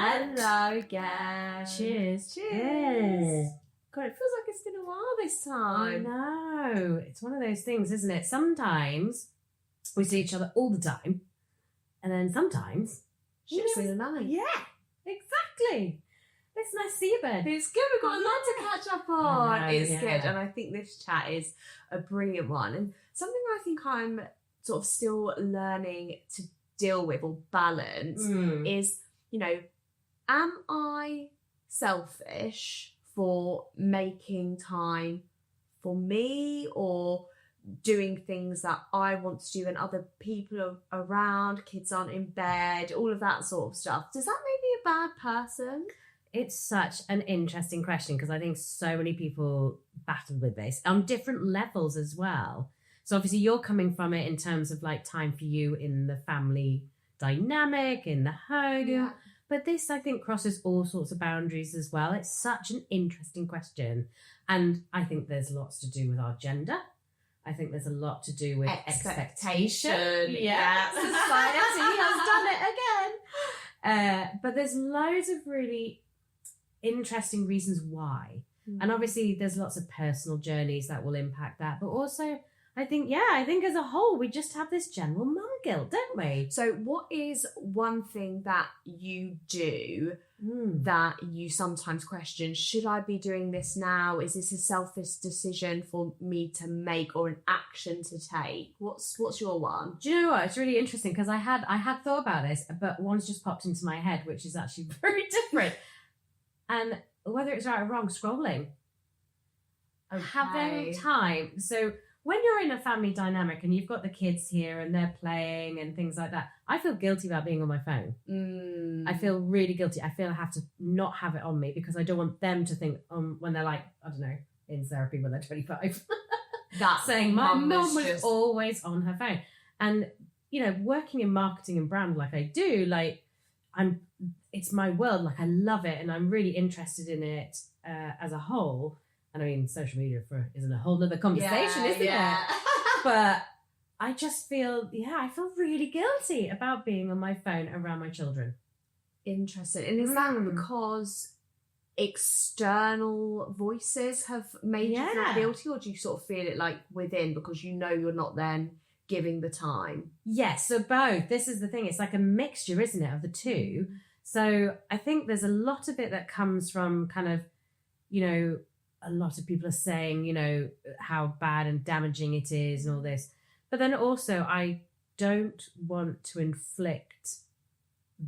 Hello again. Cheers. Cheers. God, it feels like it's been a while this time. I know. It's one of those things, isn't it? Sometimes we see each other all the time, and then sometimes Ships in the night. Yeah, exactly. It's nice to see you, Ben. It's good. We've got a lot to catch up on. I know, It's yeah. good. And I think this chat is a brilliant one. And something I think I'm sort of still learning to deal with or balance is, you know, am I selfish for making time for me or doing things that I want to do and other people are around, kids aren't in bed, all of that sort of stuff? Does that make me a bad person? It's such an interesting question because I think so many people battle with this on different levels as well. So obviously you're coming from it in terms of like time for you in the family dynamic, in the home. Yeah. But this, I think, crosses all sorts of boundaries as well. It's such an interesting question. And I think there's lots to do with our gender. I think there's a lot to do with expectation. Yeah. Society has done it again. But there's loads of really interesting reasons why. And obviously there's lots of personal journeys that will impact that. But also, I think as a whole, we just have this general mum guilt, don't we? So what is one thing that you do that you sometimes question, should I be doing this now? Is this a selfish decision for me to make or an action to take? What's your one? Do you know what? It's really interesting because I had thought about this, but one's just popped into my head, which is actually very different. And whether it's right or wrong, scrolling. Okay. Having time. So when you're in a family dynamic and you've got the kids here and they're playing and things like that, I feel guilty about being on my phone. I feel really guilty. I feel I have to not have it on me because I don't want them to think when they're like, I don't know, in therapy when they're 25. That's saying my mum was just always on her phone. And, you know, working in marketing and brand like I do, like it's my world, like I love it and I'm really interested in it as a whole. And I mean, social media isn't a whole nother conversation, isn't it? But I just feel, I feel really guilty about being on my phone around my children. Interesting. And is that because external voices have made you feel guilty, or do you sort of feel it like within because you know you're not then giving the time? Yes, so both. This is the thing. It's like a mixture, isn't it, of the two. So I think there's a lot of it that comes from kind of, you know, a lot of people are saying, you know, how bad and damaging it is and all this. But then also I don't want to inflict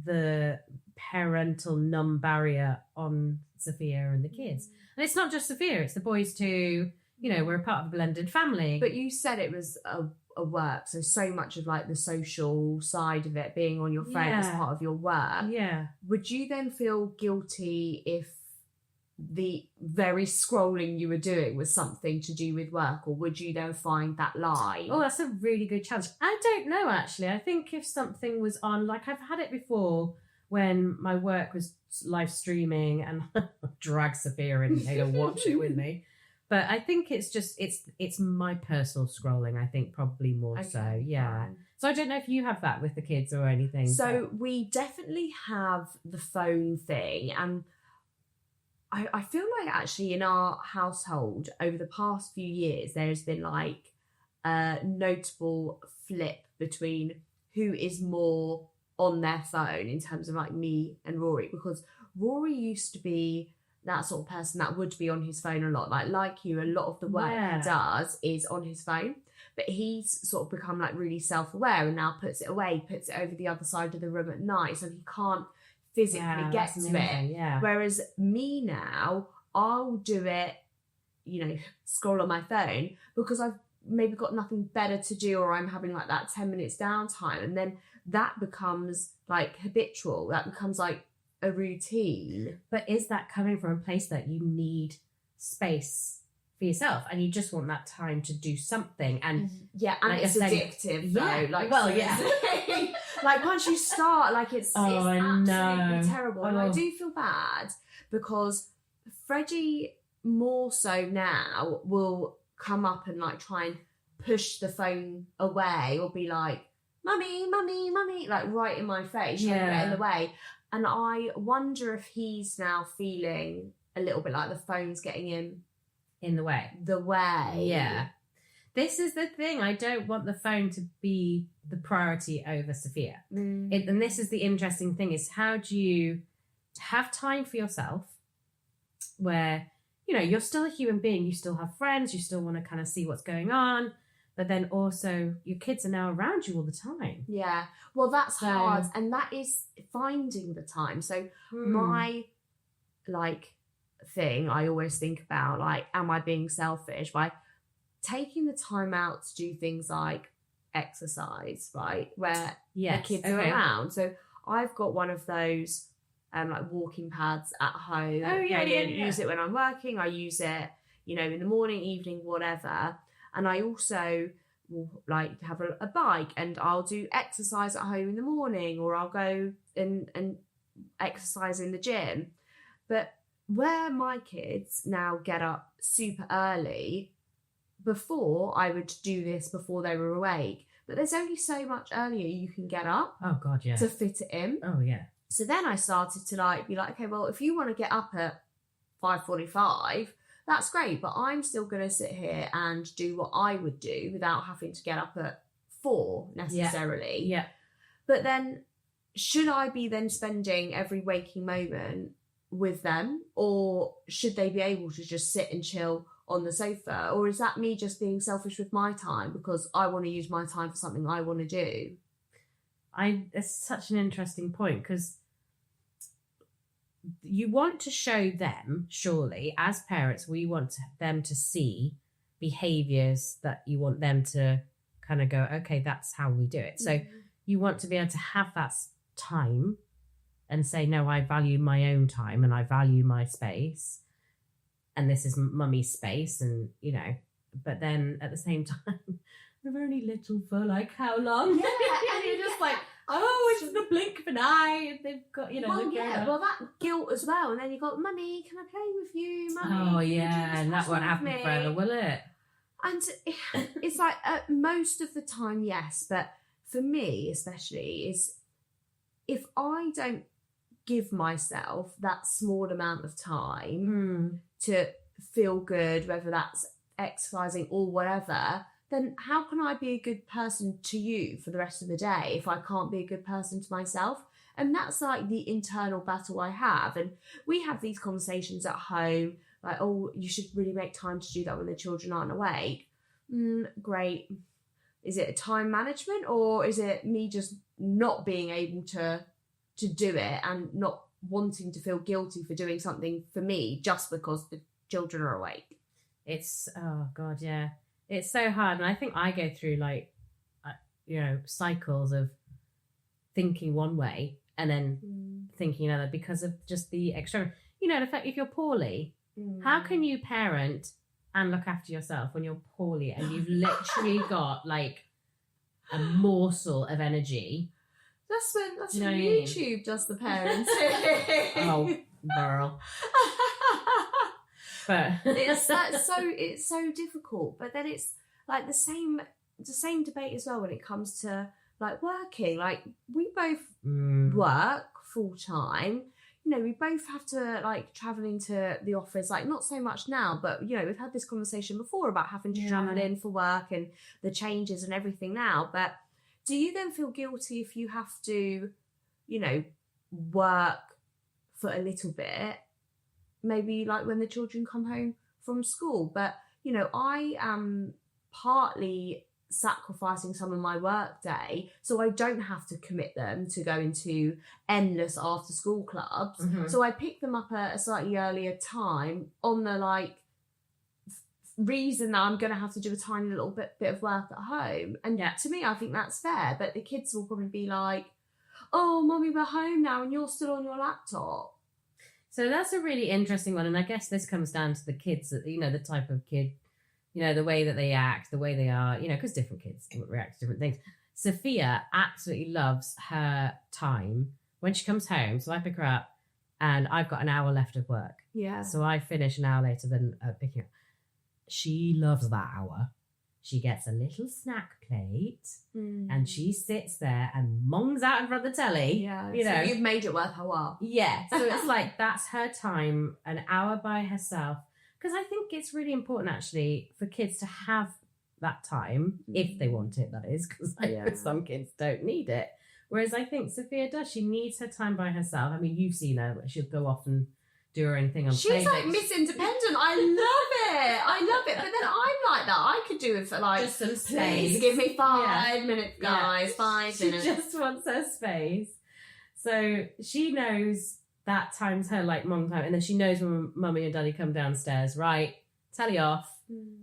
the parental numb barrier on Sophia and the kids. And it's not just Sophia, it's the boys too. You know, we're a part of a blended family. But you said it was a work, so much of like the social side of it being on your phone as part of your work. Yeah. Would you then feel guilty if the very scrolling you were doing was something to do with work, or would you then find that line? Oh, that's a really good challenge. I don't know, actually. I think if something was on, like I've had it before when my work was live streaming and drag Sophia in to watch it with me. But I think it's just, it's my personal scrolling, I think, probably more so. Yeah. Fine. So I don't know if you have that with the kids or anything. So we definitely have the phone thing, and I feel like actually in our household over the past few years, there's been like a notable flip between who is more on their phone in terms of like me and Rory, because Rory used to be that sort of person that would be on his phone a lot. Like you, a lot of the work he does is on his phone, but he's sort of become like really self-aware and now puts it away, puts it over the other side of the room at night so he can't physically get to it. Yeah. Whereas me now, I'll do it, you know, scroll on my phone because I've maybe got nothing better to do, or I'm having like that 10 minutes downtime, and then that becomes like habitual. That becomes like a routine. But is that coming from a place that you need space for yourself and you just want that time to do something? And and like it's addictive though. Like once you start, like it's absolutely terrible. And I do feel bad because Freddie more so now will come up and like try and push the phone away or be like, mummy, mummy, mummy, like right in my face, trying to get in the way. And I wonder if he's now feeling a little bit like the phone's getting him in the way. Yeah. This is the thing. I don't want the phone to be the priority over Sophia. And this is the interesting thing, is how do you have time for yourself where, you know, you're still a human being, you still have friends, you still want to kind of see what's going on, but then also your kids are now around you all the time. Yeah. Well, that's hard. And that is finding the time. So my, like, thing I always think about, like, am I being selfish by taking the time out to do things like exercise, right, where the kids are around. So I've got one of those like walking pads at home. I use it when I'm working. I use it, you know, in the morning, evening, whatever. And I also will like have a bike, and I'll do exercise at home in the morning, or I'll go and exercise in the gym. But where my kids now get up super early, before I would do this before they were awake, but there's only so much earlier you can get up. Oh God, yeah. To fit it in. Oh yeah. So then I started to like be like, okay, well, if you want to get up at 5:45, that's great, but I'm still going to sit here and do what I would do without having to get up at 4 necessarily. Yeah. But then, should I be then spending every waking moment with them, or should they be able to just sit and chill on the sofa? Or is that me just being selfish with my time because I want to use my time for something I want to do? It's such an interesting point, because you want to show them, surely, as parents, we want them to see behaviors that you want them to kind of go, okay, that's how we do it. So you want to be able to have that time and say, no, I value my own time and I value my space, and this is mummy's space, and, you know, but then at the same time, they're only little for like how long? Yeah, and you're just like, oh, it's the blink of an eye, and they've got, you know. Well, that guilt as well, and then you got, mummy, can I play with you? Mummy, oh yeah, and that won't happen forever, will it? And it's like most of the time, yes, but for me especially, is if I don't give myself that small amount of time to feel good, whether that's exercising or whatever, then how can I be a good person to you for the rest of the day if I can't be a good person to myself? And that's like the internal battle I have. And we have these conversations at home, like, oh, you should really make time to do that when the children aren't awake. Great. Is it a time management, or is it me just not being able to do it and not wanting to feel guilty for doing something for me just because the children are awake? It's, oh God, yeah. It's so hard. And I think I go through like, you know, cycles of thinking one way and then thinking another because of just the extra, you know, the fact if you're poorly, how can you parent and look after yourself when you're poorly and you've literally got like a morsel of energy? That's when YouTube does the parenting. Oh, girl. But it's so difficult. But then it's like the same debate as well when it comes to like working. Like we both work full time. You know, we both have to like travel into the office. Like not so much now, but you know, we've had this conversation before about having to travel in for work and the changes and everything now. But do you then feel guilty if you have to, you know, work for a little bit? Maybe like when the children come home from school. But, you know, I am partly sacrificing some of my work day so I don't have to commit them to go into endless after school clubs. So I pick them up at a slightly earlier time on the like reason that I'm going to have to do a tiny little bit of work at home. And to me, I think that's fair. But the kids will probably be like, oh, Mommy, we're home now and you're still on your laptop. So that's a really interesting one. And I guess this comes down to the kids, you know, the type of kid, you know, the way that they act, the way they are, you know, because different kids react to different things. Sophia absolutely loves her time when she comes home. So I pick her up and I've got an hour left of work. Yeah. So I finish an hour later than picking up. She loves that hour. she gets a little snack plate Mm. and she sits there and mongs out in front of the telly. Yeah, you so know. you've made it worth her while. Yeah, so it's like that's her time, an hour by herself. Because I think it's really important actually for kids to have that time, if they want it, that is, because Yeah. some kids don't need it. Whereas I think Sophia does. She needs her time by herself. I mean, you've seen her. She'll go off and do her own thing on She's like Playmates. Miss Independent. I love it. But then I'm like that. I could do it for like, Just some please space. give me 5 minutes, Yeah. guys. 5 She minutes. just wants her space. So she knows that time's her like mom time. And then she knows when mummy and daddy come downstairs, right, telly off.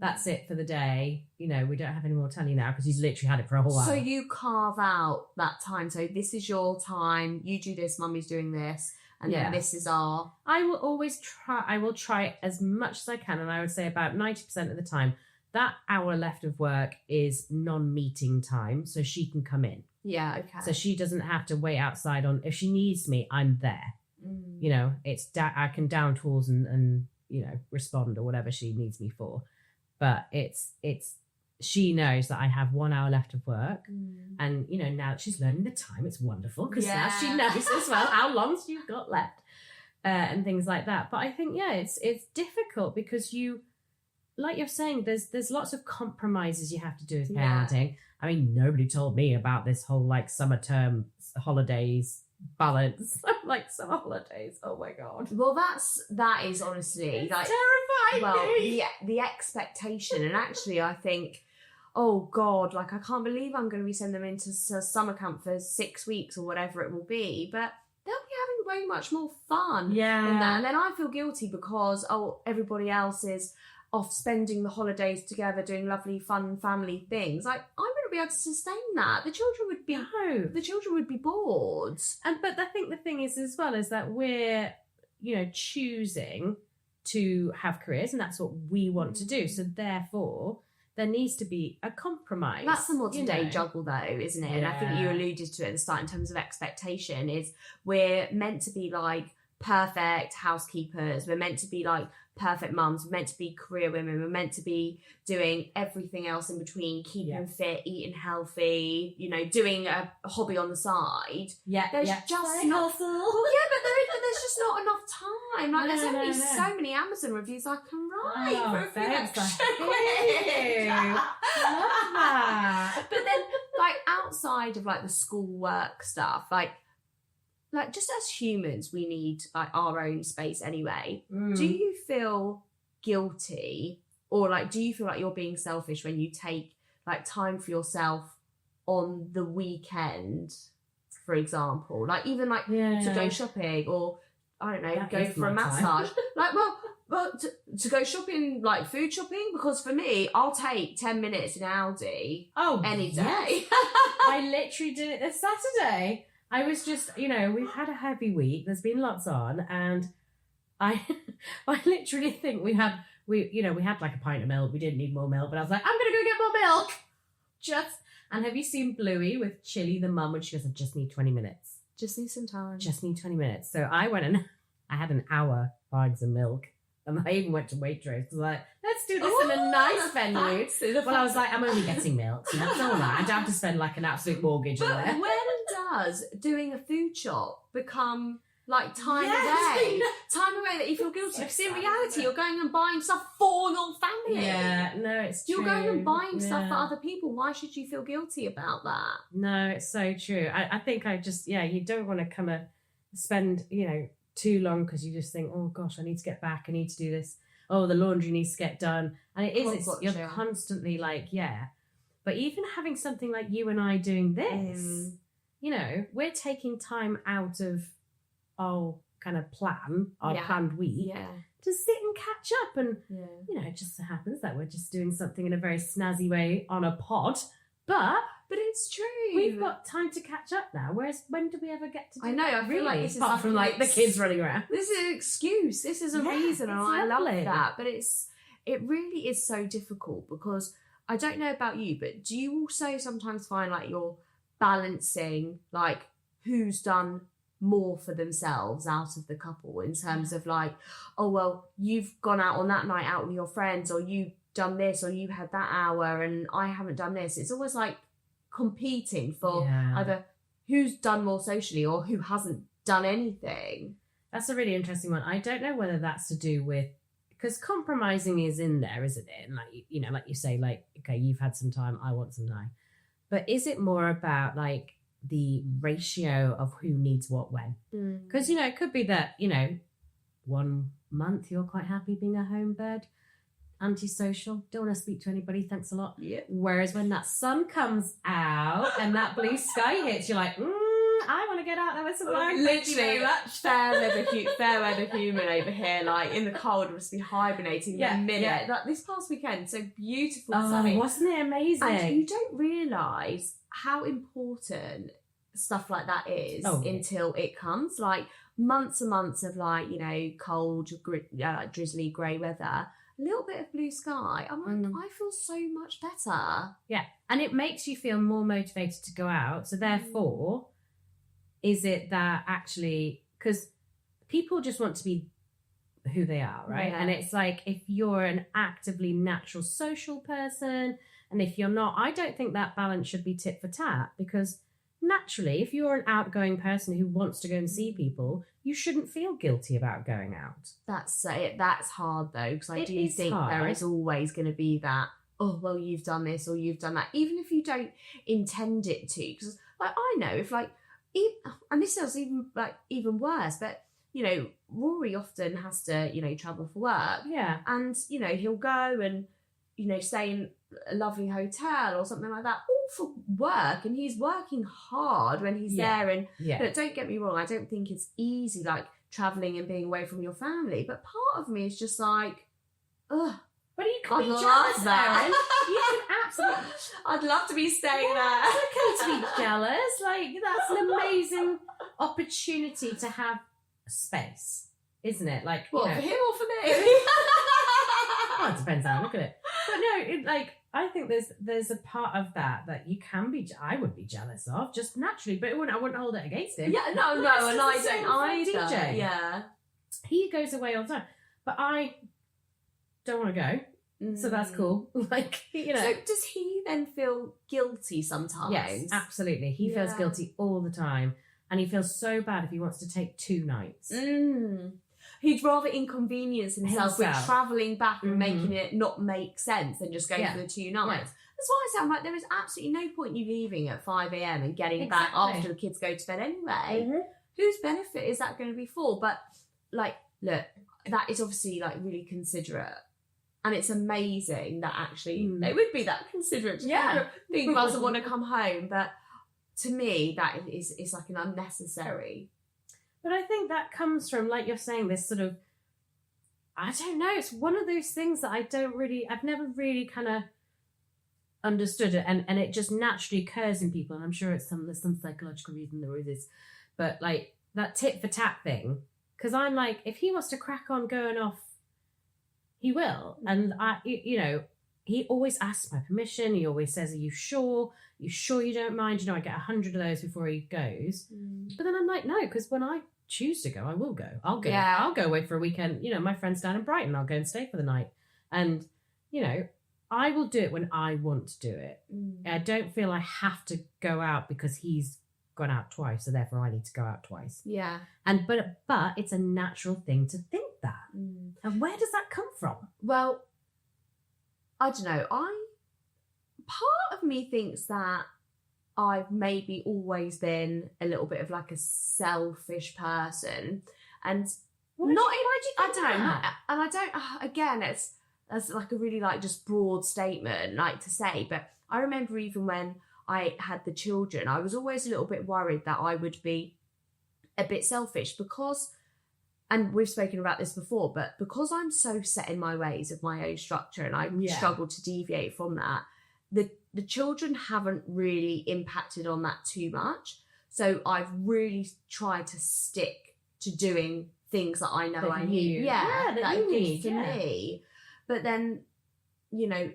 That's it for the day. You know, we don't have any more telly now because he's literally had it for a whole hour. So you carve out that time. So this is your time. You do this. Mummy's doing this. And Yeah. then this is our... I will always try. I will try as much as I can. And I would say about 90% of the time, that hour left of work is non-meeting time. So she can come in. Yeah, okay. So she doesn't have to wait outside on, if she needs me, I'm there. Mm. You know, I can down tools and, you know, respond or whatever she needs me for. But she knows that I have 1 hour left of work. Mm. And, you know, now that she's learning the time, it's wonderful because now Yeah. she knows as well how long she's got left and things like that. But I think, yeah, it's difficult because you, like you're saying, there's lots of compromises you have to do with Yeah. parenting. I mean, nobody told me about this whole like summer term holidays balance. Like summer holidays. Oh my God. Well, that is honestly It's like... terrifying Well, me. the expectation, and actually I think, oh God, like I can't believe I'm going to be sending them into summer camp for 6 weeks or whatever it will be, but they'll be having way much more fun than that. Yeah. And then I feel guilty because, everybody else is off spending the holidays together doing lovely fun family things. Like I wouldn't be able to sustain that. The children would be bored. But I think the thing is as well is that we're, you know, choosing to have careers and that's what we want to do. So therefore, there needs to be a compromise. That's the modern day know. juggle though, isn't it? And I think you Yeah. alluded to it at the start in terms of expectation is we're meant to be like perfect housekeepers. We're meant to be like perfect mums. We're meant to be career women. We're meant to be doing everything else in between, keeping Yeah. fit, eating healthy, you know, doing a hobby on the side. There's just Side not... hustle. Yeah, but there's just not enough time. Like there's No, only no. so many Amazon reviews I can write Oh, for a few thanks, extra I quid. Love that. But then, like outside of like the schoolwork stuff, like just as humans, we need like our own space anyway. Mm. Do you feel guilty, or like do you feel like you're being selfish when you take like time for yourself on the weekend, for example? Like even like to go shopping, or I don't know, That go is for a my time. massage. Like well, to go shopping, like food shopping, because for me, I'll take 10 minutes in Aldi Oh, any yes. day. I literally did it this Saturday. I was just, you know, we've had a heavy week. There's been lots on, and I literally think we had like a pint of milk. We didn't need more milk, but I was like, I'm gonna go get more milk. And have you seen Bluey with Chili, the mum, when she goes, I just need 20 minutes. Just need some time. Just need 20 minutes. So I went and I had an hour buying some milk. And I even went to Waitrose. I was like, let's do this in a nice venue. Well, I was like, I'm only getting milk, so that's all right. I don't have to spend like an absolute mortgage on But there. when does doing a food shop become like time Yes. away? Time away that you feel guilty. So Because in sad, reality, isn't it? you're going and buying stuff for your family. Yeah, no, it's You're true. going and buying stuff for Yeah. other people. Why should you feel guilty about that? No, it's so true. I think you don't want to come spend, you know, too long because you just think, oh gosh, I need to get back. I need to do this. Oh, the laundry needs to get done. And it is, Oh, you're gotcha. constantly like, yeah. But even having something like you and I doing this, you know, we're taking time out of our kind of our Yeah. planned week Yeah. to sit and catch up. And, Yeah. you know, it just so happens that we're just doing something in a very snazzy way on a pod. But But it's true. we've got time to catch up now. Whereas when do we ever get to do I know, that, I feel like really? this is Apart like from like the kids running around. This is an excuse. This is a Yeah, reason, and it's I lovely. love that. But it really is so difficult because I don't know about you, but do you also sometimes find like you're balancing like who's done more for themselves out of the couple in terms of like, oh well, you've gone out on that night out with your friends, or you done this or you had that hour and I haven't done this. It's always like competing for either who's done more socially or who hasn't done anything. That's a really interesting one. I don't know whether that's to do with, because compromising is in there, isn't it? And like, you know, like you say, like, okay, you've had some time, I want some time. But is it more about like the ratio of who needs what when? Because, you know, it could be that, you know, 1 month you're quite happy being a home bird, antisocial, don't want to speak to anybody, thanks a lot. Yeah. Whereas when that sun comes out and that blue sky hits, you're like, I want to get out there with some wine. Literally, fair weather human over here, like in the cold, must be hibernating the minute. Yeah. Like this past weekend, so beautiful, sunny. Wasn't it amazing? And you don't realise how important stuff like that is until it comes. Like months and months of like, you know, cold, drizzly, grey weather. A little bit of blue sky. I'm like, I feel so much better. Yeah, and it makes you feel more motivated to go out. So therefore, is it that actually, because people just want to be who they are, right? Yeah. And it's like, if you're an actively natural social person, and if you're not, I don't think that balance should be tit for tat, because naturally, if you're an outgoing person who wants to go and see people, you shouldn't feel guilty about going out. That's it. That's hard though, because I do think hard. there is always going to be that, oh, well, you've done this or you've done that, even if you don't intend it to. Because like, I know if like, and this is even worse, but you know, Rory often has to, you know, travel for work. Yeah. And, you know, he'll go and, you know, stay in a lovely hotel or something like that, all for work. And he's working hard when he's there. And but don't get me wrong, I don't think it's easy, like traveling and being away from your family. But part of me is just like, ugh. But you can be jealous, Erin. You can absolutely. I'd love to be staying there. It's okay to be jealous. Like, that's an amazing opportunity to have space, isn't it? Like, what, you know, for him or for me? Well, it depends how I look at it. But no, I think there's a part of that you can be. I would be jealous of just naturally, but I wouldn't hold it against him. Yeah, no, and I don't either. DJ. Yeah, he goes away all the time, but I don't want to go. So that's cool. Like, you know. So does he then feel guilty sometimes? Yes, absolutely. He feels guilty all the time. And he feels so bad if he wants to take 2 nights. He'd rather inconvenience himself with travelling back and making it not make sense than just going for the 2 nights. Yeah. That's why I sound like there is absolutely no point you leaving at 5 a.m. and getting back after the kids go to bed anyway. Whose benefit is that going to be for? But, like, look, that is obviously, like, really considerate. And it's amazing that actually they would be that considerate. Yeah. Think doesn't want to come home. But to me, that is like an unnecessary. But I think that comes from, like you're saying, this sort of, I don't know, it's one of those things that I've never really kind of understood it. And it just naturally occurs in people. And I'm sure there's some psychological reason there is. But like that tit for tat thing, because I'm like, if he wants to crack on going off, he will. And you know, he always asks my permission. He always says, are you sure? You sure you don't mind? You know, I get 100 of those before he goes. But then I'm like, no, because when I choose to go, I will go. I'll go. Yeah. I'll go away for a weekend. You know, my friend's down in Brighton. I'll go and stay for the night. And, you know, I will do it when I want to do it. I don't feel I have to go out because he's gone out twice, so therefore I need to go out twice. Yeah. And but it's a natural thing to think that. And where does that come from? Well, I don't know. Part of me thinks that I've maybe always been a little bit of like a selfish person, and I don't. Again, that's like a really like just broad statement, like to say. But I remember even when I had the children, I was always a little bit worried that I would be a bit selfish because. And we've spoken about this before, but because I'm so set in my ways of my own structure and I struggle to deviate from that, the children haven't really impacted on that too much. So I've really tried to stick to doing things that I know that I need. That you need for me. But then, you know,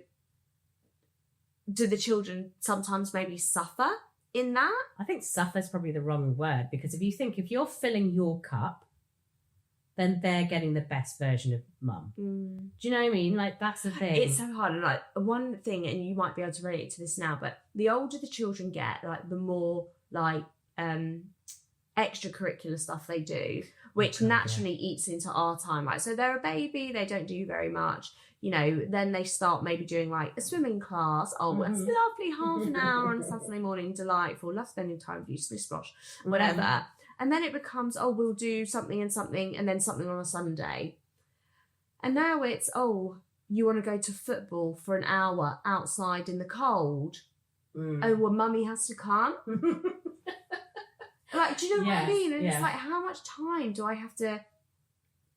do the children sometimes maybe suffer in that? I think suffer is probably the wrong word, because if you're filling your cup, then they're getting the best version of mum. Mm. Do you know what I mean? Like, that's the thing. It's so hard. And like one thing, and you might be able to relate to this now, but the older the children get, like the more like extracurricular stuff they do, which naturally eats into our time. Like, so they're a baby, they don't do very much. You know, then they start maybe doing like a swimming class. Oh, it's lovely, half an hour on a Saturday morning, delightful. Love spending time with you, splish splosh, whatever. And then it becomes, oh, we'll do something and something, and then something on a Sunday. And now it's, oh, you want to go to football for an hour outside in the cold? Oh, well, mummy has to come? Like, do you know what I mean? And it's like, how much time do I have to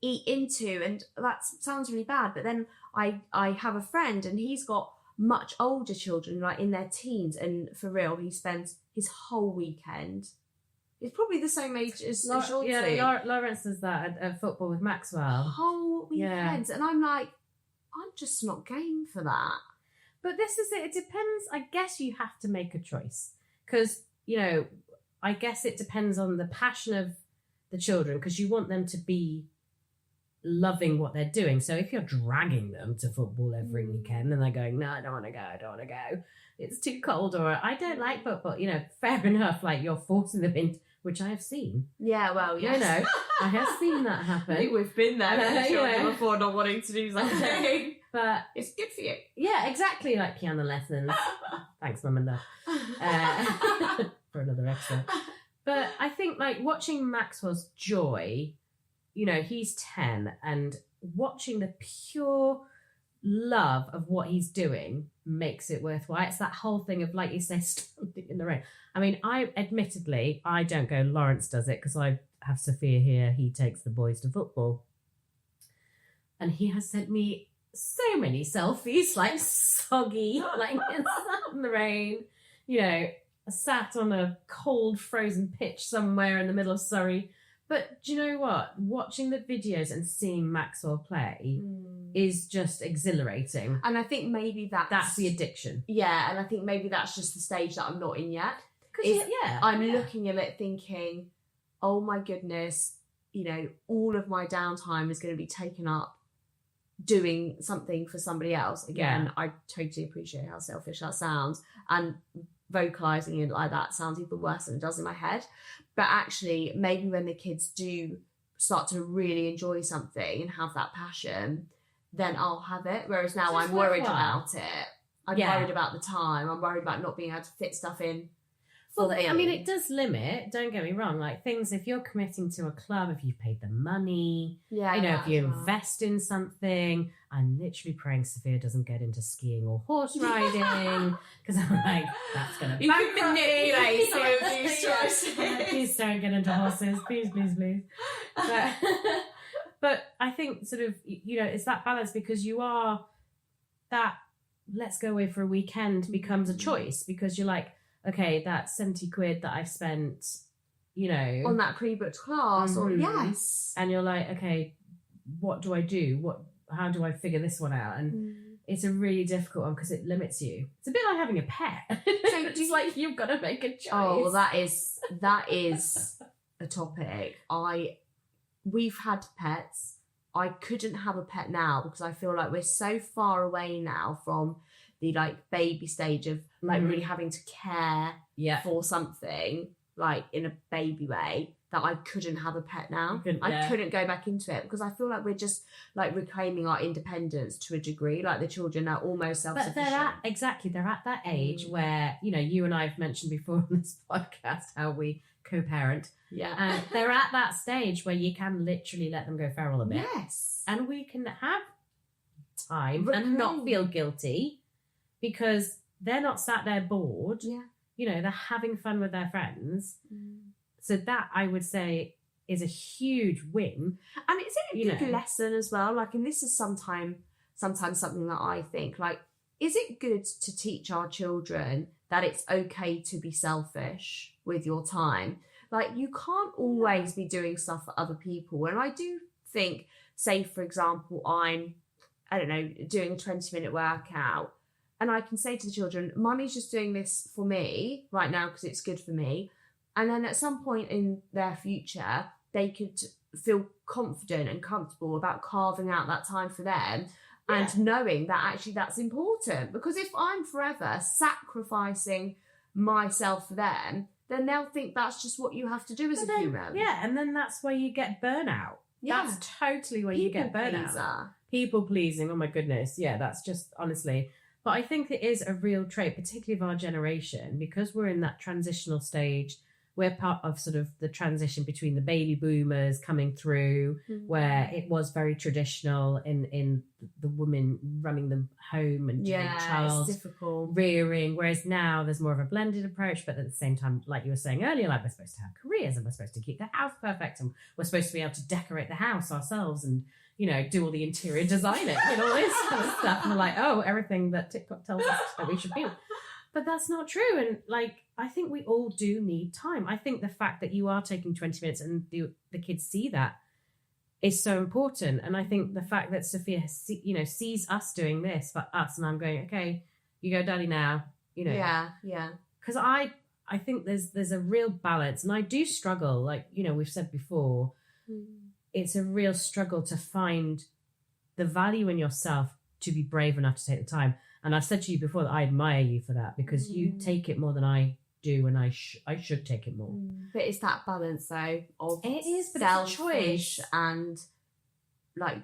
eat into? And that sounds really bad. But then I have a friend, and he's got much older children, like in their teens. And for real, he spends his whole weekend. It's probably the same age as your two. Yeah, Lawrence does that at football with Maxwell. Whole weekends. And I'm like, I'm just not game for that. But this is it. It depends. I guess you have to make a choice. Because, you know, I guess it depends on the passion of the children, because you want them to be loving what they're doing. So if you're dragging them to football every weekend and they're going, no, I don't want to go, it's too cold, or I don't like football, you know, fair enough, like you're forcing them in, which I have seen. Yeah, well, yes. You know, I have seen that happen. I think we've been there with the children before, not wanting to do something. But it's good for you. Yeah, exactly, like piano lessons. Thanks, Mum and Dad. For another episode. But I think, like, watching Maxwell's joy, you know, he's 10, and watching the pure love of what he's doing makes it worthwhile. It's that whole thing of, like you say, standing in the rain. I mean, admittedly, I don't go, Lawrence does it, because I have Sophia here. He takes the boys to football. And he has sent me so many selfies, like soggy, like in the rain, you know, sat on a cold, frozen pitch somewhere in the middle of Surrey. But do you know what? Watching the videos and seeing Maxwell play is just exhilarating. And I think maybe that's the addiction. Yeah, and I think maybe that's just the stage that I'm not in yet. I'm looking at it thinking, oh my goodness, you know, all of my downtime is going to be taken up doing something for somebody else. Again, I totally appreciate how selfish that sounds. And vocalizing it like that sounds even worse than it does in my head. But actually, maybe when the kids do start to really enjoy something and have that passion, then I'll have it. Whereas now I'm worried about it. I'm worried about the time. I'm worried about not being able to fit stuff in. Well, I mean, it does limit, don't get me wrong, like things, if you're committing to a club, if you've paid the money, you know, if you invest in something. I'm literally praying Sophia doesn't get into skiing or horse riding, because I'm like, that's going to manipulate some of these choices. Please don't get into horses, please. But I think sort of, you know, it's that balance, because you are, that let's go away for a weekend becomes a choice, because you're like, okay, that's 70 quid that I've spent, you know, on that pre-booked class, or and you're like, okay, what do I do? How do I figure this one out? And it's a really difficult one, because it limits you. It's a bit like having a pet. So it's like you've got to make a choice. Oh, well, that is a topic. We've had pets. I couldn't have a pet now, because I feel like we're so far away now from the like baby stage of like really having to care for something like in a baby way, that I couldn't have a pet now. I couldn't go back into it, because I feel like we're just like reclaiming our independence to a degree. Like the children are almost self-sufficient. But they're at that age where, you know, you and I have mentioned before on this podcast how we co-parent. Yeah. And they're at that stage where you can literally let them go feral a bit. Yes. And we can have time and not feel guilty, because they're not sat there bored. Yeah. You know, they're having fun with their friends. So that, I would say, is a huge win. And it's a good lesson as well. Like, and this is sometimes something that I think, like, is it good to teach our children that it's okay to be selfish with your time? Like, you can't always be doing stuff for other people. And I do think, say, for example, I don't know, doing a 20-minute workout, and I can say to the children, Mummy's just doing this for me right now because it's good for me. And then at some point in their future, they could feel confident and comfortable about carving out that time for them and knowing that actually that's important. Because if I'm forever sacrificing myself for them, then they'll think that's just what you have to do as a human. Yeah, and then that's where you get burnout. Yeah. That's totally where you get burnout. Pleaser. People pleasing, oh my goodness. Yeah, that's just honestly. But I think it is a real trait, particularly of our generation, because we're in that transitional stage. We're part of sort of the transition between the baby boomers coming through, where it was very traditional in the woman running the home and child it's difficult. rearing, whereas now there's more of a blended approach. But at the same time, like you were saying earlier, like we're supposed to have careers and we're supposed to keep the house perfect and we're supposed to be able to decorate the house ourselves and, you know, do all the interior design it and all this kind of stuff. And we're like, oh, everything that TikTok tells us that we should be. But that's not true. And like, I think we all do need time. I think the fact that you are taking 20 minutes and the kids see that is so important. And I think the fact that Sophia has, sees us doing this for us, and I'm going, okay, you go, Daddy, now, you know. Yeah. Because I think there's a real balance, and I do struggle. Like, you know, we've said before, it's a real struggle to find the value in yourself to be brave enough to take the time. And I've said to you before that I admire you for that, because you take it more than I do, and I should take it more. But it's that balance though of it is, but selfish and like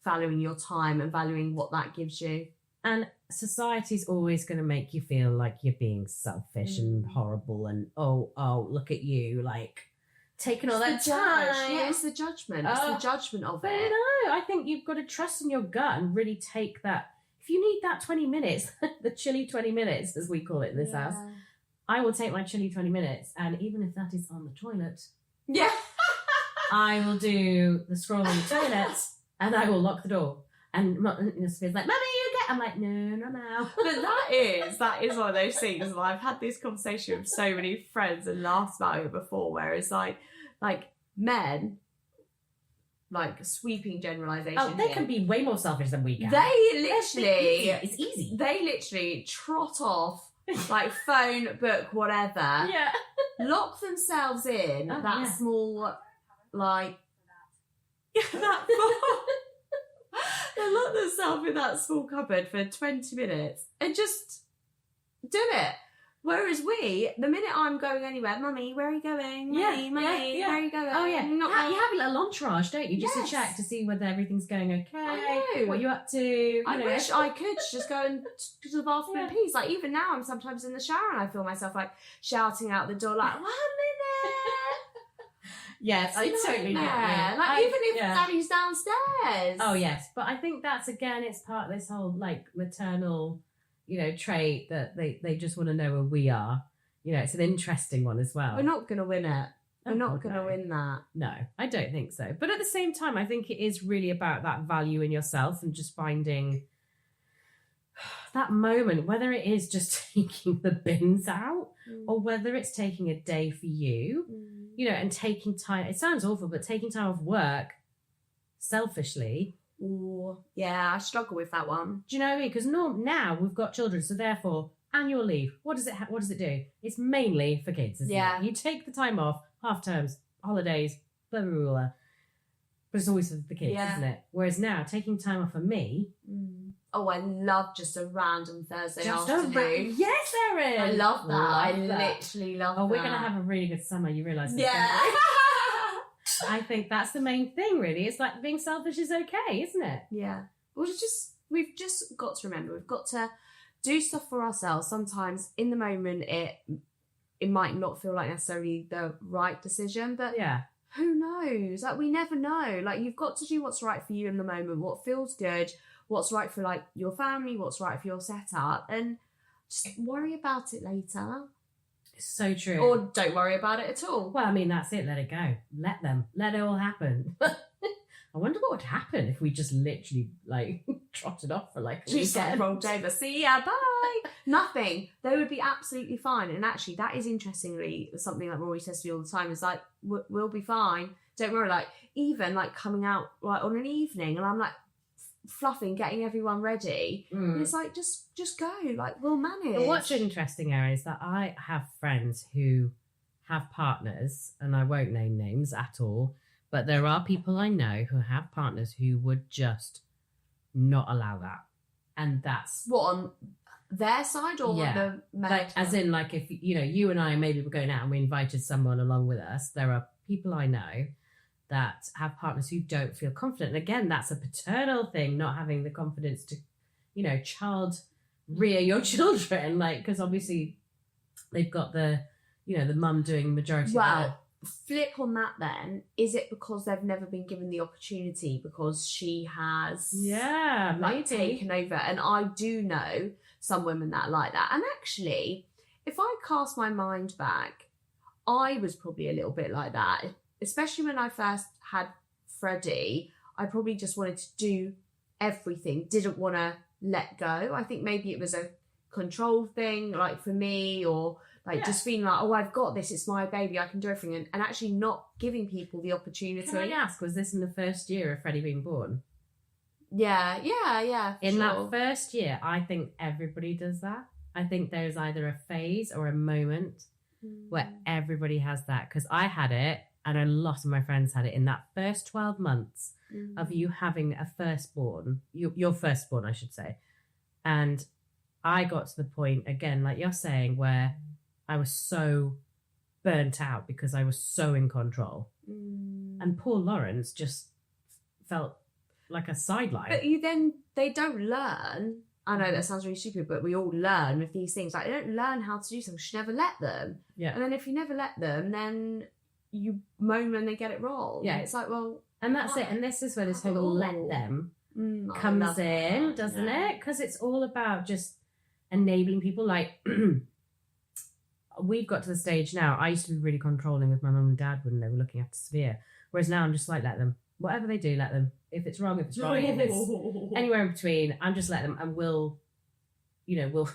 valuing your time and valuing what that gives you. And society's always going to make you feel like you're being selfish and horrible, and oh look at you, like taking all that time. Yeah, it's the judgment. It's the judgment of but it. No, I think you've got to trust in your gut and really take that. If you need that 20 minutes, the chilly 20 minutes, as we call it in this house, I will take my chilly 20 minutes. And even if that is on the toilet, I will do the scroll on the toilet and I will lock the door. And Sophia's like, Mummy, you get. I'm like, no, not now. But that is one of those things. And I've had this conversation with so many friends and laughed about it before, where it's like men, like sweeping generalisation. Oh, they can be way more selfish than we can. It's easy. They literally trot off, like phone, book, whatever. Yeah. Lock themselves in small, like that. They lock themselves in that small cupboard for 20 minutes and just do it. Whereas the minute I'm going anywhere, Mummy, where are you going? Mummy, where are you going? Oh, yeah. You have a little entourage, don't you? Just to check to see whether everything's going okay. I know. What you're up to. I wish I could just go and to the bathroom in peace. Like, even now, I'm sometimes in the shower and I feel myself, like, shouting out the door, like, 1 minute! Yes, I totally get it. Like, even if Daddy's downstairs. Oh, yes. But I think that's, again, it's part of this whole, like, maternal, trait that they just want to know where we are. It's an interesting one as well. We're not going to win it. We're not going to win that. No, I don't think so. But at the same time, I think it is really about that value in yourself and just finding that moment, whether it is just taking the bins out or whether it's taking a day for you, and taking time. It sounds awful, but taking time off work selfishly. Ooh, yeah, I struggle with that one. Do you know what I mean? Because now we've got children, so therefore annual leave. What does it do? It's mainly for kids, isn't it? You take the time off, half terms, holidays, blah blah blah. But it's always for the kids, isn't it? Whereas now, taking time off for me. Oh, I love just a random Thursday afternoon. Yes, Erin! I love that. I literally love that. Oh, we're going to have a really good summer, you realise this, yeah. I think that's the main thing, really. It's like being selfish is okay, isn't it? Yeah. We've just got to remember, we've got to do stuff for ourselves. Sometimes in the moment, it might not feel like necessarily the right decision, but who knows? Like, we never know. Like, you've got to do what's right for you in the moment, what feels good, what's right for, like, your family, what's right for your setup, and just worry about it later. It's so true. Or don't worry about it at all. Well, I mean, that's it. Let it go. Let it all happen. I wonder what would happen if we just literally, like, trotted off for, like, a weekend. Rolled over. See ya, bye. Nothing. They would be absolutely fine. And actually, that is interestingly something that Rory says to me all the time, is like, we'll be fine. Don't worry. Like, even, like, coming out, like, on an evening, and I'm, like, fluffing, getting everyone ready. And it's like, just go. Like, we'll manage. But what's interesting, Erin, is that I have friends who have partners, and I won't name names at all, But there are people I know who have partners who would just not allow that. And that's What, on their side or Yeah. the men? like, as in, like, if you and I maybe were going out and we invited someone along with us, there are people I know that have partners who don't feel confident. And again, that's a paternal thing, not having the confidence to, child rear your children, like, because obviously they've got the mum doing majority of Well, flip on that then. Is it because they've never been given the opportunity because she has Yeah, like maybe. taken over? And I do know some women that are like that. And actually, if I cast my mind back, I was probably a little bit like that, especially when I first had Freddie. I probably just wanted to do everything, didn't want to let go. I think maybe it was a control thing, like for me, or like Yeah. just feeling like, oh, I've got this, it's my baby, I can do everything, and actually not giving people the opportunity. Can I ask, was this in the first year of Freddie being born? Yeah. In sure. that first year, I think everybody does that. I think there's either a phase or a moment where everybody has that. Because I had it, and a lot of my friends had it in that first 12 months of you having a firstborn, your firstborn, I should say. And I got to the point, again, like you're saying, where I was so burnt out because I was so in control. And poor Lawrence just felt like a sideline. But they don't learn. I know that sounds really stupid, but we all learn with these things. Like, they don't learn how to do something. You should never let them. Yeah. And then if you never let them, then you moan when they get it wrong. Yeah. It's like, well, And that's it. And this is where this whole let them I comes love in, that. doesn't Yeah. it? Because it's all about just enabling people. Like, we've got to the stage now. I used to be really controlling with my mum and dad when they were looking after Sophia. Whereas now I'm just like, let them. Whatever they do, let them. If it's wrong, if it's anywhere in between, I'm just let them, and we'll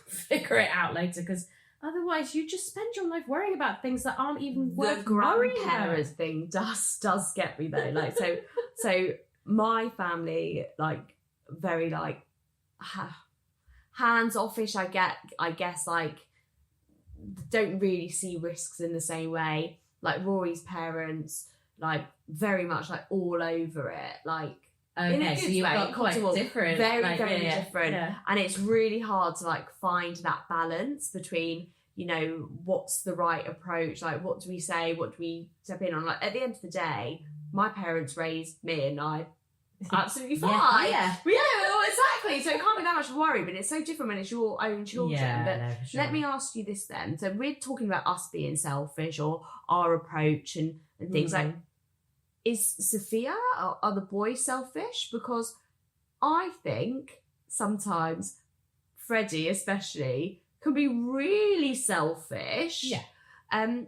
figure it out later. Because otherwise, you just spend your life worrying about things that aren't even The worth worrying about. grandparents thing does get me though. Like, so my family, like, very like hands offish. I guess like don't really see risks in the same way. Like Rory's parents, like very much like all over it. Like, in a Okay, good so you've way, got quite comfortable, different. very like, very yeah, different. yeah. And it's really hard to like find that balance between, what's the right approach, like what do we say, what do we step in on. Like, at the end of the day, my parents raised me and I absolutely fine. Yeah. Well, exactly. So it can't be that much of a worry, but it's so different when it's your own children. Yeah, But no, for sure. let me ask you this then. So we're talking about us being selfish or our approach and things like, is Sophia, are the boys selfish? Because I think sometimes Freddie especially can be really selfish. Yeah. Not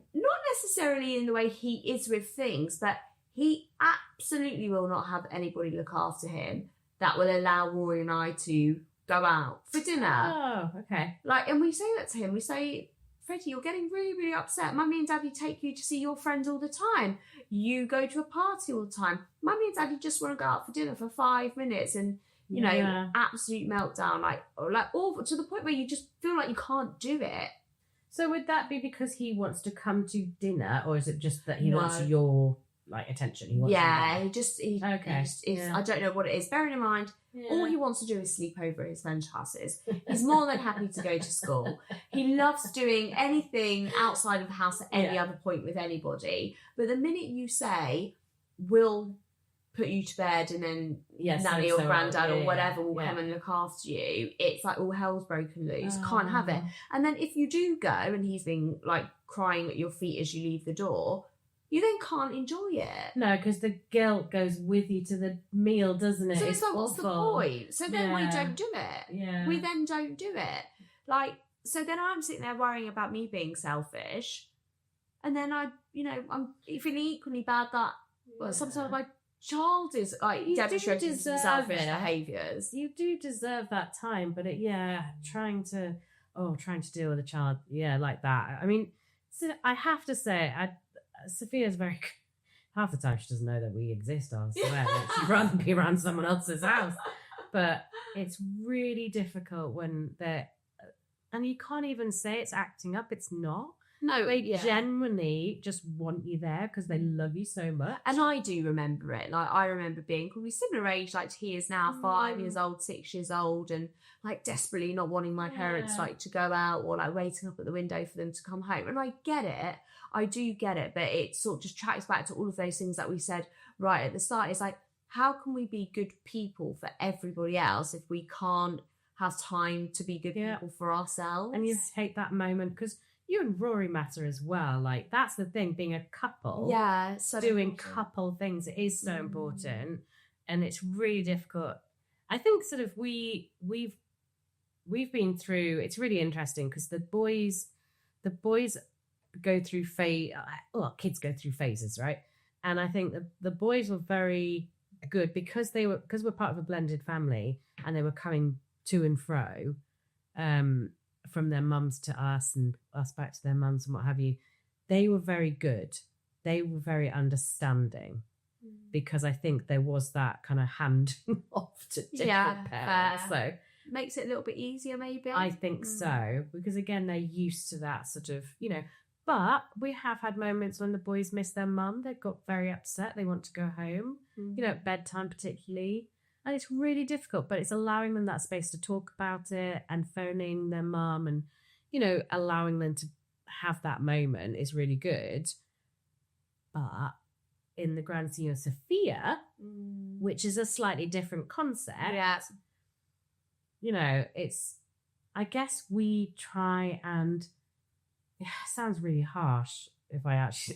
necessarily in the way he is with things, but he absolutely will not have anybody look after him that will allow Rory and I to go out for dinner. Oh, okay. Like, and we say that to him. We say, Freddie, you're getting really, really upset. Mummy and Daddy take you to see your friends all the time. You go to a party all the time. Mummy and Daddy just want to go out for dinner for 5 minutes, and Yeah. absolute meltdown, like all to the point where you just feel like you can't do it. So would that be because he wants to come to dinner, or is it just that he No. wants your attention? He wants Yeah, your- he just he Okay, just is. yeah. I don't know what it is. Bearing in mind, all he wants to do is sleep over at his friends' houses. He's more than happy to go to school. He loves doing anything outside of the house at any Yeah. other point with anybody. But the minute you say, we'll put you to bed and then Yes, nanny or granddad or whatever will yeah. come and look after you, it's like all hell's broken loose. Can't have it. And then if you do go and he's been like crying at your feet as you leave the door, you then can't enjoy it. No, because the guilt goes with you to the meal, doesn't it? So it's like, what's the awful. point? So then we Yeah. don't do it. Yeah. We then don't do it. Like, so then I'm sitting there worrying about me being selfish. And then I'm feeling equally bad that sometimes my child is like You do demonstrating some deserve selfish it. behaviours. You do deserve that time, but trying to deal with a child, like that. I mean, so I have to say, Sophia's very. Half the time she doesn't know that we exist. I swear, like, she'd rather be around someone else's house. But it's really difficult when they're, and you can't even say it's acting up. It's not. No, They yeah. genuinely just want you there because they love you so much. And I do remember it. Like, I remember being probably similar age, like he is now 5 years old, 6 years old, and like desperately not wanting my parents like to go out, or like waiting up at the window for them to come home. And I get it. I do get it. But it sort of just tracks back to all of those things that we said right at the start. It's like, how can we be good people for everybody else if we can't have time to be good people for ourselves? And you take that moment, because you and Rory matter as well. Like, that's the thing, being a couple. Yeah. So doing couple things, it is so important. And it's really difficult. I think sort of we've been through, it's really interesting because the boys go through kids go through phases, right? And I think the boys were very good because we're part of a blended family, and they were coming to and fro from their mums to us and us back to their mums and what have you. They were very good. They were very understanding, because I think there was that kind of hand off to different parents. So makes it a little bit easier, maybe. I think so, because again, they're used to that sort of, but we have had moments when the boys miss their mum. They got very upset. They want to go home, at bedtime particularly. And it's really difficult, but it's allowing them that space to talk about it and phoning their mum and, allowing them to have that moment is really good. But in the grand scheme of Sophia, which is a slightly different concept, it's, I guess we try and, it sounds really harsh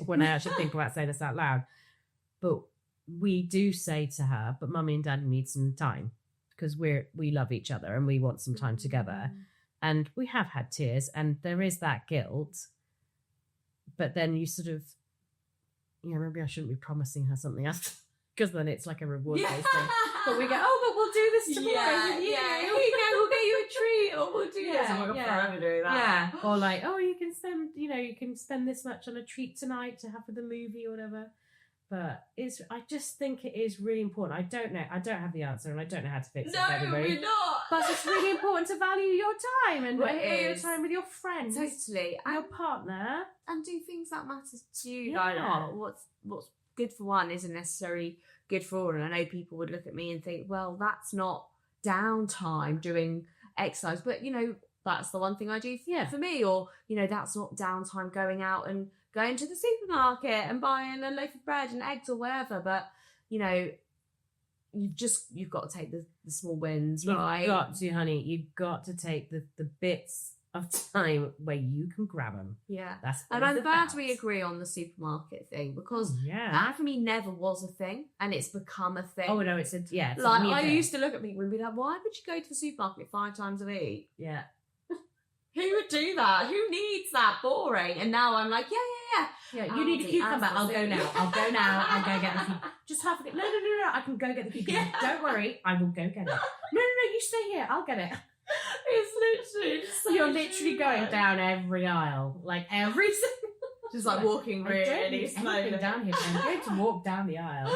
when I actually think about saying this out loud, but we do say to her, but Mummy and Daddy need some time because we love each other and we want some time together. And we have had tears, and there is that guilt. But then you sort of, maybe I shouldn't be promising her something else, because then it's like a reward-based thing. But we go, but we'll do this tomorrow with you. Here we go, we'll get you a treat, or we'll do this. I'm forever doing that. Yeah. Or like, you can spend this much on a treat tonight to have for the movie or whatever. But I just think it is really important. I don't know. I don't have the answer, and I don't know how to fix it for everybody. We're not. But it's really important to value your time and your time with your friends, totally, and your partner, and do things that matter to you. Yeah. Like, what's good for one isn't necessarily good for all. And I know people would look at me and think, well, that's not downtime doing exercise, but that's the one thing I do for me, or that's not downtime going out and going to the supermarket and buying a loaf of bread and eggs or whatever. But you've got to take the small wins, right? You've got to, honey. You've got to take the bits of time where you can grab them. Yeah, and I'm glad we agree on the supermarket thing, because that for me never was a thing, and it's become a thing. Oh no, it's I used to look at people and be like, why would you go to the supermarket 5 times a week? Yeah. Who would do that? Who needs that? Boring. And now I'm like, yeah. You need a cucumber. I'll go now. I'll go get the cucumber. Just have it. No. I can go get the cucumber. Yeah. Don't worry. I will go get it. No. You stay here. I'll get it. It's literally so you're literally going down every aisle, like every single. Just like walking really slowly down here. I'm going to walk down the aisle.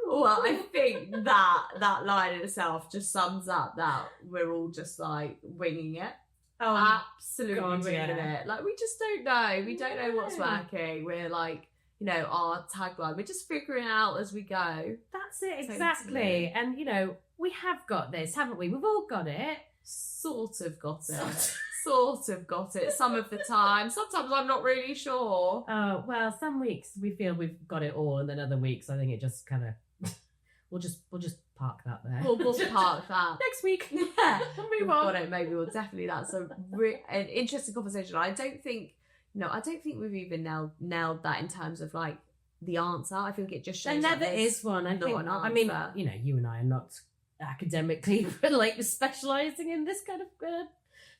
Well, I think that line in itself just sums up that we're all just like winging it. Oh, absolutely winging it. Like, we just don't know. We don't know what's working. We're like, our tagline, we're just figuring it out as we go. That's it, exactly. And, we have got this, haven't we? We've all got it. Sort of got it. Sort of got it some of the time. Sometimes I'm not really sure. Oh, well, some weeks we feel we've got it all, and then other weeks I think it just kind of... We'll just park that there. We'll park that next week. Yeah, we'll move on. Got it. Maybe we'll definitely. That's an interesting conversation. I don't think we've even nailed that in terms of like the answer. I think it just shows. There never is one. I mean, you and I are not academically like specialising in this kind of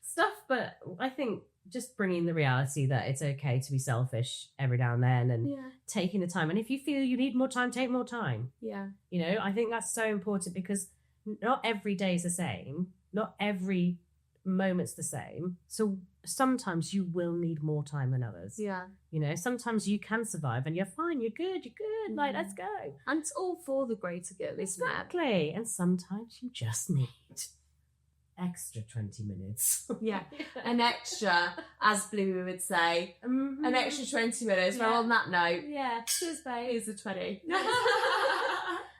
stuff, but I think just bringing the reality that it's okay to be selfish every now and then, and taking the time. And if you feel you need more time, take more time. Yeah. I think that's so important, because not every day is the same. Not every moment's the same. So sometimes you will need more time than others. Yeah. Sometimes you can survive and you're fine, you're good. Like, let's go. And it's all for the greater good, isn't it? Exactly. And sometimes you just need extra 20 minutes. Yeah, an extra, as Blue would say, an extra 20 minutes. Yeah. Well, on that note, Yeah, cheers, babe. here's a 20.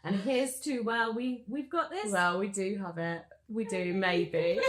And here's to, well, we've got this. Well, we do have it. We do, maybe.